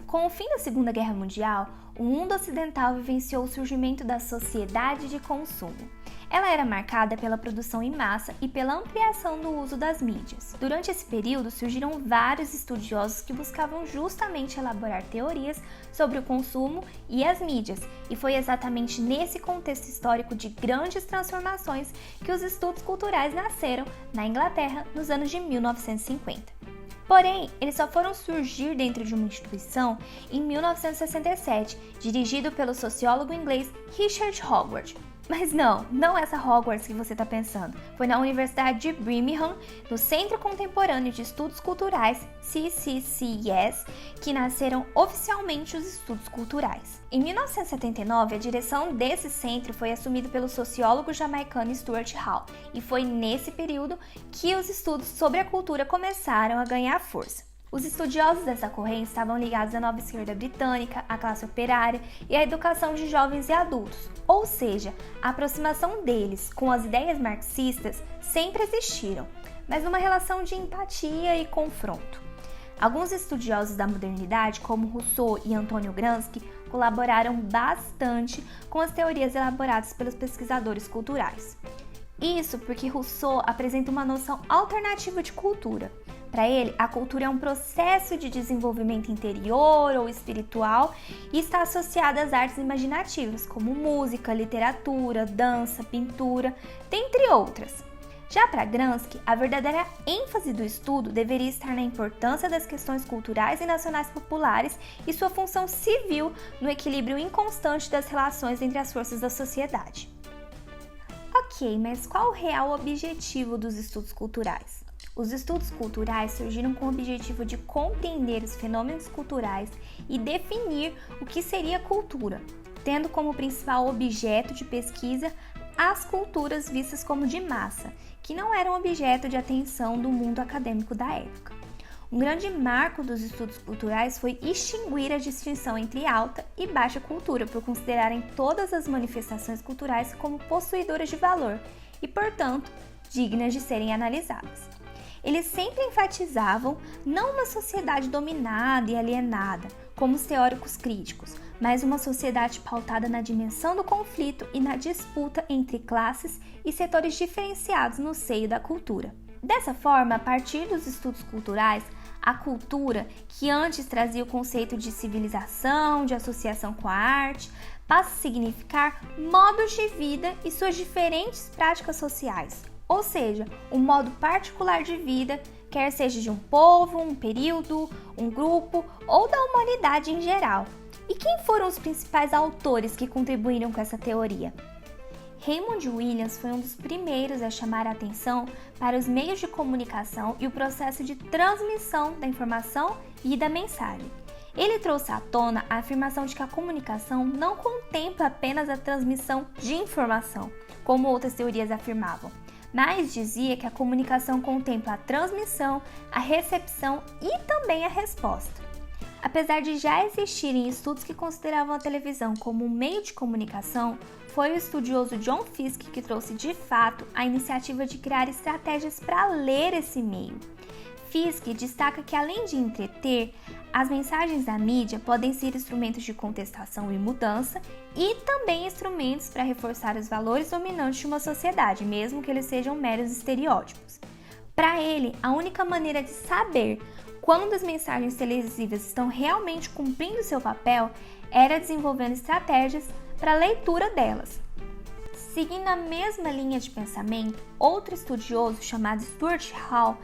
Com o fim da Segunda Guerra Mundial, o mundo ocidental vivenciou o surgimento da sociedade de consumo. Ela era marcada pela produção em massa e pela ampliação do uso das mídias. Durante esse período, surgiram vários estudiosos que buscavam justamente elaborar teorias sobre o consumo e as mídias, e foi exatamente nesse contexto histórico de grandes transformações que os estudos culturais nasceram na Inglaterra nos anos de 1950. Porém, eles só foram surgir dentro de uma instituição em 1967, dirigido pelo sociólogo inglês Richard Howard. Mas não essa Hogwarts que você está pensando. Foi na Universidade de Birmingham, no Centro Contemporâneo de Estudos Culturais, CCCES, que nasceram oficialmente os estudos culturais. Em 1979, a direção desse centro foi assumida pelo sociólogo jamaicano Stuart Hall, e foi nesse período que os estudos sobre a cultura começaram a ganhar força. Os estudiosos dessa corrente estavam ligados à nova esquerda britânica, à classe operária e à educação de jovens e adultos, ou seja, a aproximação deles com as ideias marxistas sempre existiram, mas numa relação de empatia e confronto. Alguns estudiosos da modernidade, como Rousseau e Antônio Gramsci, colaboraram bastante com as teorias elaboradas pelos pesquisadores culturais. Isso porque Rousseau apresenta uma noção alternativa de cultura. Para ele, a cultura é um processo de desenvolvimento interior ou espiritual e está associada às artes imaginativas, como música, literatura, dança, pintura, dentre outras. Já para Gramsci, a verdadeira ênfase do estudo deveria estar na importância das questões culturais e nacionais populares e sua função civil no equilíbrio inconstante das relações entre as forças da sociedade. Ok, mas qual o real objetivo dos estudos culturais? Os estudos culturais surgiram com o objetivo de compreender os fenômenos culturais e definir o que seria cultura, tendo como principal objeto de pesquisa as culturas vistas como de massa, que não eram objeto de atenção do mundo acadêmico da época. Um grande marco dos estudos culturais foi extinguir a distinção entre alta e baixa cultura, por considerarem todas as manifestações culturais como possuidoras de valor e, portanto, dignas de serem analisadas. Eles sempre enfatizavam não uma sociedade dominada e alienada, como os teóricos críticos, mas uma sociedade pautada na dimensão do conflito e na disputa entre classes e setores diferenciados no seio da cultura. Dessa forma, a partir dos estudos culturais, a cultura, que antes trazia o conceito de civilização, de associação com a arte, passa a significar modos de vida e suas diferentes práticas sociais. Ou seja, um modo particular de vida, quer seja de um povo, um período, um grupo ou da humanidade em geral. E quem foram os principais autores que contribuíram com essa teoria? Raymond Williams foi um dos primeiros a chamar a atenção para os meios de comunicação e o processo de transmissão da informação e da mensagem. Ele trouxe à tona a afirmação de que a comunicação não contempla apenas a transmissão de informação, como outras teorias afirmavam, mas dizia que a comunicação contempla a transmissão, a recepção e também a resposta. Apesar de já existirem estudos que consideravam a televisão como um meio de comunicação, foi o estudioso John Fiske que trouxe de fato a iniciativa de criar estratégias para ler esse meio. Fiske destaca que, além de entreter, as mensagens da mídia podem ser instrumentos de contestação e mudança e também instrumentos para reforçar os valores dominantes de uma sociedade, mesmo que eles sejam meros estereótipos. Para ele, a única maneira de saber quando as mensagens televisivas estão realmente cumprindo seu papel era desenvolvendo estratégias para a leitura delas. Seguindo a mesma linha de pensamento, outro estudioso chamado Stuart Hall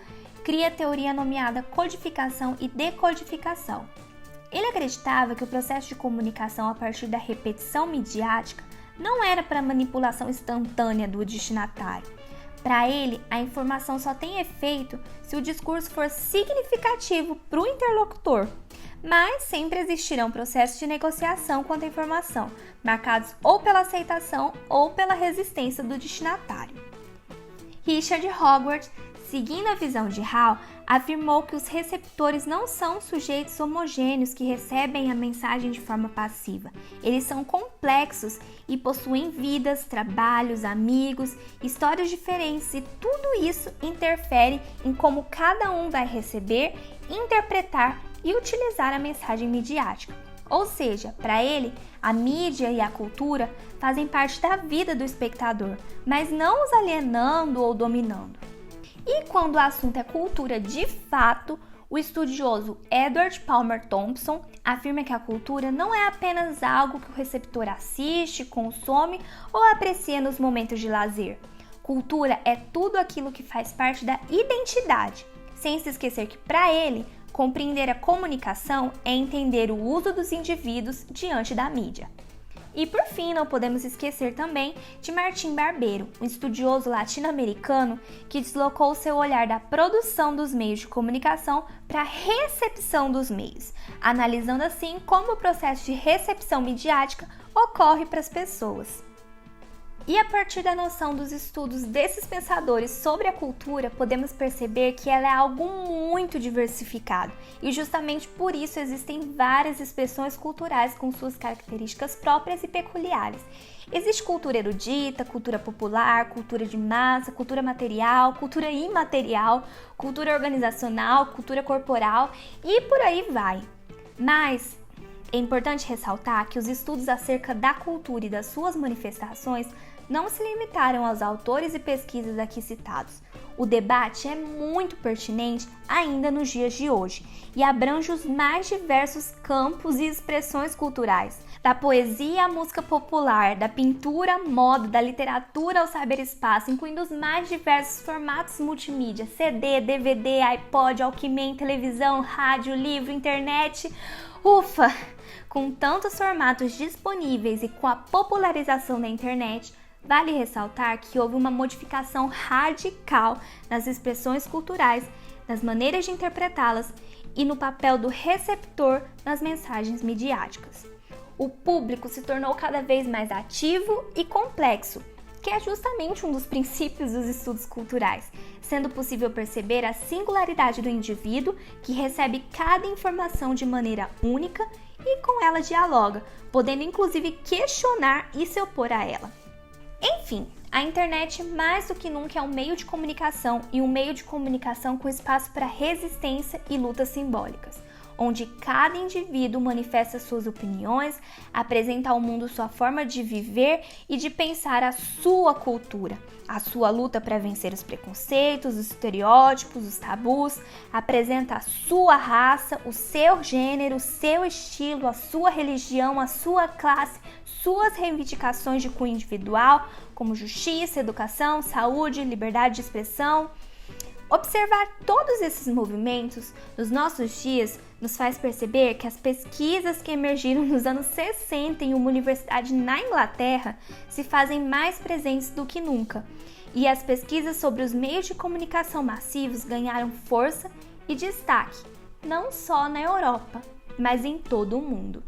cria a teoria nomeada codificação e decodificação. Ele acreditava que o processo de comunicação a partir da repetição midiática não era para manipulação instantânea do destinatário. Para ele, a informação só tem efeito se o discurso for significativo para o interlocutor, mas sempre existirão processos de negociação quanto à informação, marcados ou pela aceitação ou pela resistência do destinatário. Richard Hogwarts, seguindo a visão de Hall, afirmou que os receptores não são sujeitos homogêneos que recebem a mensagem de forma passiva. Eles são complexos e possuem vidas, trabalhos, amigos, histórias diferentes, e tudo isso interfere em como cada um vai receber, interpretar e utilizar a mensagem midiática. Ou seja, para ele, a mídia e a cultura fazem parte da vida do espectador, mas não os alienando ou dominando. E quando o assunto é cultura de fato, o estudioso Edward Palmer Thompson afirma que a cultura não é apenas algo que o receptor assiste, consome ou aprecia nos momentos de lazer. Cultura é tudo aquilo que faz parte da identidade, sem se esquecer que, para ele, compreender a comunicação é entender o uso dos indivíduos diante da mídia. E por fim, não podemos esquecer também de Martim Barbeiro, um estudioso latino-americano que deslocou seu olhar da produção dos meios de comunicação para a recepção dos meios, analisando assim como o processo de recepção midiática ocorre para as pessoas. E a partir da noção dos estudos desses pensadores sobre a cultura, podemos perceber que ela é algo muito diversificado e justamente por isso existem várias expressões culturais com suas características próprias e peculiares. Existe cultura erudita, cultura popular, cultura de massa, cultura material, cultura imaterial, cultura organizacional, cultura corporal e por aí vai. Mas é importante ressaltar que os estudos acerca da cultura e das suas manifestações não se limitaram aos autores e pesquisas aqui citados. O debate é muito pertinente ainda nos dias de hoje e abrange os mais diversos campos e expressões culturais, da poesia à música popular, da pintura à moda, da literatura ao cyberespaço, incluindo os mais diversos formatos multimídia, CD, DVD, iPod, Walkman, televisão, rádio, livro, internet. Ufa! Com tantos formatos disponíveis e com a popularização da internet, vale ressaltar que houve uma modificação radical nas expressões culturais, nas maneiras de interpretá-las e no papel do receptor nas mensagens midiáticas. O público se tornou cada vez mais ativo e complexo, que é justamente um dos princípios dos estudos culturais, sendo possível perceber a singularidade do indivíduo que recebe cada informação de maneira única e com ela dialoga, podendo inclusive questionar e se opor a ela. Enfim, a internet mais do que nunca é um meio de comunicação e um meio de comunicação com espaço para resistência e lutas simbólicas, onde cada indivíduo manifesta suas opiniões, apresenta ao mundo sua forma de viver e de pensar a sua cultura, a sua luta para vencer os preconceitos, os estereótipos, os tabus, apresenta a sua raça, o seu gênero, o seu estilo, a sua religião, a sua classe, suas reivindicações de cunho individual, como justiça, educação, saúde, liberdade de expressão. Observar todos esses movimentos nos nossos dias nos faz perceber que as pesquisas que emergiram nos anos 60 em uma universidade na Inglaterra se fazem mais presentes do que nunca, e as pesquisas sobre os meios de comunicação massivos ganharam força e destaque, não só na Europa, mas em todo o mundo.